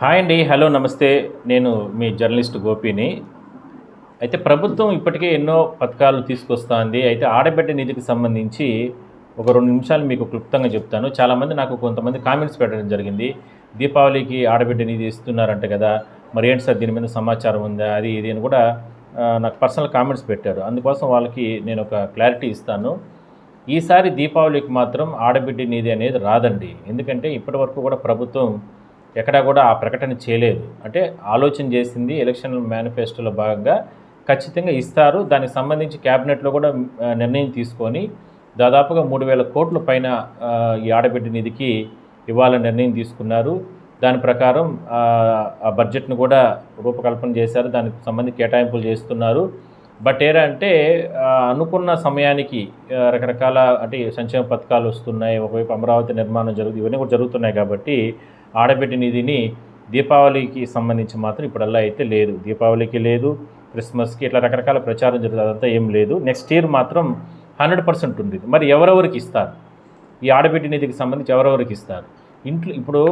Hi అండి. Hello నమస్తే. నేను మీ జర్నలిస్ట్ గోపిని. అయితే ప్రభుత్వం ఇప్పటికే ఎన్నో పథకాలు తీసుకొస్తోంది. అయితే ఆడబిడ్డ నిధికి సంబంధించి ఒక 2 నిమిషాలు మీకు క్లుప్తంగా చెప్తాను. చాలామంది నాకు కొంతమంది కామెంట్స్ పెట్టడం జరిగింది. దీపావళికి ఆడబిడ్డ నిధి ఇస్తున్నారంట కదా! మరి ఏంటి సార్ దీని మీద సమాచారం ఉందా? అది ఇది అని కూడా నాకు పర్సనల్ కామెంట్స్ పెట్టారు. అందుకోసం వాళ్ళకి నేను ఒక క్లారిటీ ఇస్తాను. ఈసారి దీపావళికి మాత్రం ఆడబిడ్డ నిధి అనేది రాదండి. ఎందుకంటే ఇప్పటివరకు కూడా ప్రభుత్వం ఎక్కడా కూడా ఆ ప్రకటన చేయలేదు. అంటే ఆలోచన చేసింది ఎలక్షన్ మేనిఫెస్టోలో భాగంగా ఖచ్చితంగా ఇస్తారు. దానికి సంబంధించి క్యాబినెట్‌లో కూడా నిర్ణయం తీసుకొని దాదాపుగా 3,000 కోట్ల పైన ఈ ఆడబిడ్డ నిధికి ఇవ్వాలని నిర్ణయం తీసుకున్నారు. దాని ప్రకారం ఆ బడ్జెట్‌ను కూడా రూపకల్పన చేశారు. దానికి సంబంధించి కేటాయింపులు చేస్తున్నారు. బట్ అంటే అనుకున్న సమయానికి రకరకాల అంటే సంక్షేమ పథకాలు వస్తున్నాయి. ఒకవైపు అమరావతి నిర్మాణం ఇవన్నీ కూడా జరుగుతున్నాయి కాబట్టి ఆడబిడ్డ నిధిని దీపావళికి సంబంధించి మాత్రం ఇప్పుడల్లా అయితే లేదు. దీపావళికి లేదు, క్రిస్మస్కి ఇట్లా రకరకాల ప్రచారం జరుగుతుంది. అదంతా ఏం లేదు. నెక్స్ట్ ఇయర్ మాత్రం 100% ఉంది. మరి ఎవరెవరికి ఇస్తారు? ఈ ఆడబిడ్డ నిధికి సంబంధించి ఎవరెవరికి ఇస్తారు? ఇంట్లో ఇప్పుడు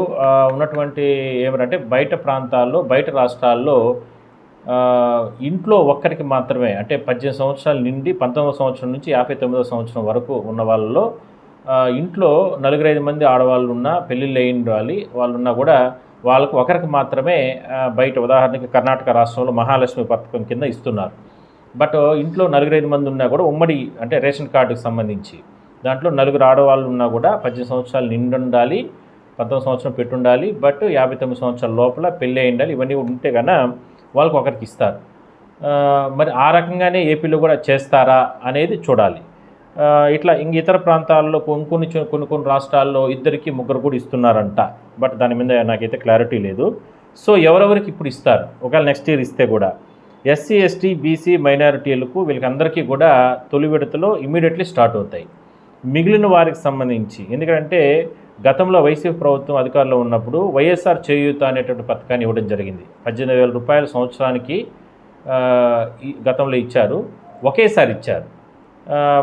ఉన్నటువంటి ఏమంటే బయట ప్రాంతాల్లో, బయట రాష్ట్రాల్లో ఇంట్లో ఒక్కరికి మాత్రమే అంటే 18 సంవత్సరాల నుండి 19వ సంవత్సరం నుంచి 59వ సంవత్సరం వరకు ఉన్న వాళ్ళలో ఇంట్లో 4-5 మంది ఆడవాళ్ళు ఉన్నా, పెళ్ళిళ్ళు అయ్యిండాలి వాళ్ళున్నా కూడా వాళ్ళకు ఒకరికి మాత్రమే బయట ఉదాహరణకి కర్ణాటక రాష్ట్రంలో మహాలక్ష్మి పథకం కింద ఇస్తున్నారు. బట్ ఇంట్లో 4-5 మంది ఉన్నా కూడా ఉమ్మడి అంటే రేషన్ కార్డుకి సంబంధించి దాంట్లో 4 ఆడవాళ్ళు ఉన్నా కూడా 18 సంవత్సరాలు నిండుండాలి, 19 సంవత్సరం పెట్టుండాలి, బట్ 59 సంవత్సరాల లోపల పెళ్ళి అయి ఉండాలి. ఇవన్నీ ఉంటే కన్నా వాళ్ళకి ఒకరికి ఇస్తారు. మరి ఆ రకంగానే ఏపీలో కూడా చేస్తారా అనేది చూడాలి. ఇట్లా ఇతర ప్రాంతాల్లో కొన్ని రాష్ట్రాల్లో ఇద్దరికి ముగ్గురు కూడా ఇస్తున్నారంట. బట్ దాని మీద నాకైతే క్లారిటీ లేదు. సో ఎవరెవరికి ఇప్పుడు ఇస్తారు ఒకవేళ నెక్స్ట్ ఇయర్ ఇస్తే కూడా ఎస్సీ, ఎస్టీ, బీసీ, మైనారిటీలకు వీళ్ళకందరికీ కూడా తొలి విడతలో ఇమీడియట్లీ స్టార్ట్ అవుతాయి. మిగిలిన వారికి సంబంధించి ఎందుకంటే గతంలో వైసీపీ ప్రభుత్వం అధికారంలో ఉన్నప్పుడు వైఎస్ఆర్ చేయూత అనేటువంటి పథకాన్ని ఇవ్వడం జరిగింది. 18,000 రూపాయలు సంవత్సరానికి గతంలో ఇచ్చారు, ఒకేసారి ఇచ్చారు.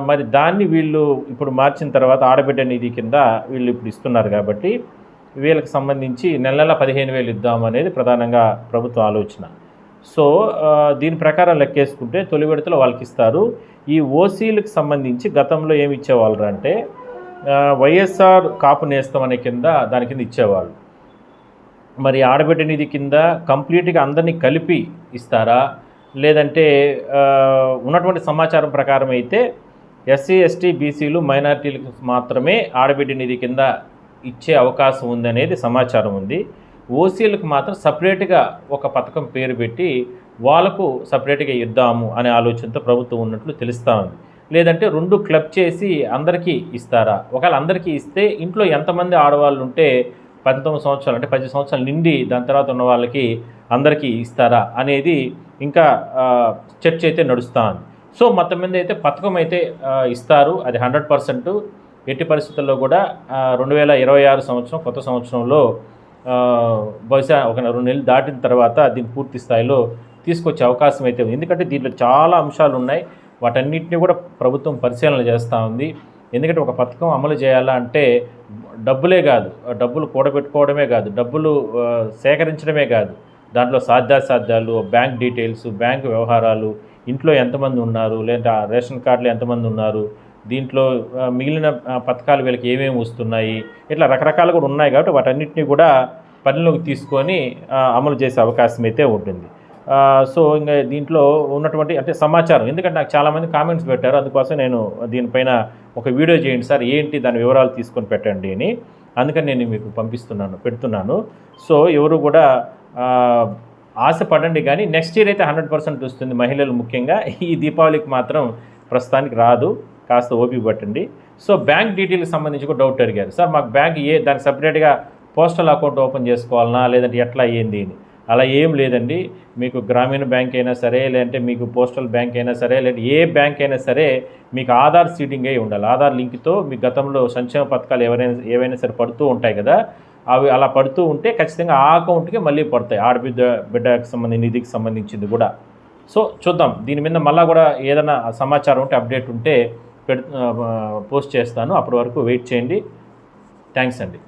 మరి దాన్ని వీళ్ళు ఇప్పుడు మార్చిన తర్వాత ఆడబిడ్డ నిధి కింద వీళ్ళు ఇప్పుడు ఇస్తున్నారు కాబట్టి వీళ్ళకి సంబంధించి నెల నెల 15,000 ఇద్దాము అనేది ప్రధానంగా ప్రభుత్వ ఆలోచన. సో దీని ప్రకారం లెక్కేసుకుంటే తొలి విడతలో వాళ్ళకి ఇస్తారు. ఈ ఓసీలకు సంబంధించి గతంలో ఏమి ఇచ్చేవాళ్ళు అంటే వైఎస్ఆర్ కాపు నేస్తం అనే కింద దాని కింద ఇచ్చేవాళ్ళు. మరి ఆడబిడ్డ నిధి కింద కంప్లీట్గా అందరినీ కలిపి ఇస్తారా, లేదంటే ఉన్నటువంటి సమాచారం ప్రకారం అయితే ఎస్సీ, ఎస్టీ, బీసీలు, మైనారిటీలకు మాత్రమే ఆడబిడ్డ నిధి కింద ఇచ్చే అవకాశం ఉందనేది సమాచారం ఉంది. ఓసీలకు మాత్రం సపరేట్గా ఒక పథకం పేరు పెట్టి వాళ్ళకు సపరేట్గా ఇద్దాము అనే ఆలోచనతో ప్రభుత్వం ఉన్నట్లు తెలుస్తూ ఉంది. లేదంటే 2 క్లబ్ చేసి అందరికీ ఇస్తారా? ఒకవేళ అందరికీ ఇస్తే ఇంట్లో ఎంతమంది ఆడవాళ్ళు ఉంటే 19 సంవత్సరాలు అంటే 10 సంవత్సరాలు నిండి దాని తర్వాత ఉన్న వాళ్ళకి అందరికీ ఇస్తారా అనేది ఇంకా చర్చ అయితే నడుస్తూ ఉంది. సో మొత్తం మీద అయితే పథకం అయితే ఇస్తారు. అది 100%. ఎట్టి పరిస్థితుల్లో కూడా 2026 సంవత్సరం కొత్త సంవత్సరంలో బహుశా ఒక 2 నెలలు దాటిన తర్వాత దీన్ని పూర్తి స్థాయిలో తీసుకొచ్చే అవకాశం అయితే ఉంది. ఎందుకంటే దీంట్లో చాలా అంశాలు ఉన్నాయి. వాటన్నిటిని కూడా ప్రభుత్వం పరిశీలన చేస్తూ ఉంది. ఎందుకంటే ఒక పథకం అమలు చేయాలా అంటే డబ్బులే కాదు, డబ్బులు కూడబెట్టుకోవడమే కాదు, డబ్బులు సేకరించడమే కాదు, దాంట్లో సాధ్యాసాధ్యాలు, బ్యాంక్ డీటెయిల్స్, బ్యాంకు వ్యవహారాలు, ఇంట్లో ఎంతమంది ఉన్నారు, లేదా రేషన్ కార్డులు ఎంతమంది ఉన్నారు, దీంట్లో మిగిలిన పథకాలు వీళ్ళకి ఏమేమి వస్తున్నాయి, ఇట్లా రకరకాలు కూడా ఉన్నాయి. కాబట్టి వాటన్నిటిని కూడా పరిలోకి తీసుకొని అమలు చేసే అవకాశం అయితే ఉంటుంది. సో ఇంకా దీంట్లో ఉన్నటువంటి అంటే సమాచారం ఎందుకంటే నాకు చాలామంది కామెంట్స్ పెట్టారు. అందుకోసం నేను దీనిపైన ఒక వీడియో చేయండి సార్, ఏంటి దాని వివరాలు తీసుకొని పెట్టండి అని. అందుకని నేను మీకు పెడుతున్నాను. సో ఎవరు కూడా ఆశపడండి, కానీ నెక్స్ట్ ఇయర్ అయితే 100% వస్తుంది. మహిళలు ముఖ్యంగా ఈ దీపావళికి మాత్రం ప్రస్తుతానికి రాదు, కాస్త ఓపిక పట్టండి. సో బ్యాంక్ డీటెయిల్కి సంబంధించి కూడా డౌట్ అడిగారు. సార్ మాకు బ్యాంక్ దానికి సపరేట్గా పోస్టల్ అకౌంట్ ఓపెన్ చేసుకోవాలన్నా లేదంటే ఎట్లా అయ్యింది అని. అలా ఏం లేదండి. మీకు గ్రామీణ బ్యాంక్ అయినా సరే, లేదంటే మీకు పోస్టల్ బ్యాంక్ అయినా సరే, లేదంటే ఏ బ్యాంక్ అయినా సరే మీకు ఆధార్ సీడింగ్ అయి ఉండాలి. ఆధార్ లింక్తో మీ గతంలో సంక్షేమ పథకాలు ఏవైనా సరే పడుతూ ఉంటాయి కదా, అవి అలా పడుతూ ఉంటే ఖచ్చితంగా ఆ అకౌంట్కి మళ్ళీ పడతాయి, బిడ్డకి సంబంధించి నిధికి సంబంధించింది కూడా. సో చూద్దాం, దీని మీద మళ్ళీ కూడా ఏదైనా సమాచారం ఉంటే అప్డేట్ ఉంటే పోస్ట్ చేస్తాను. అప్పటి వరకు వెయిట్ చేయండి. థ్యాంక్స్ అండి.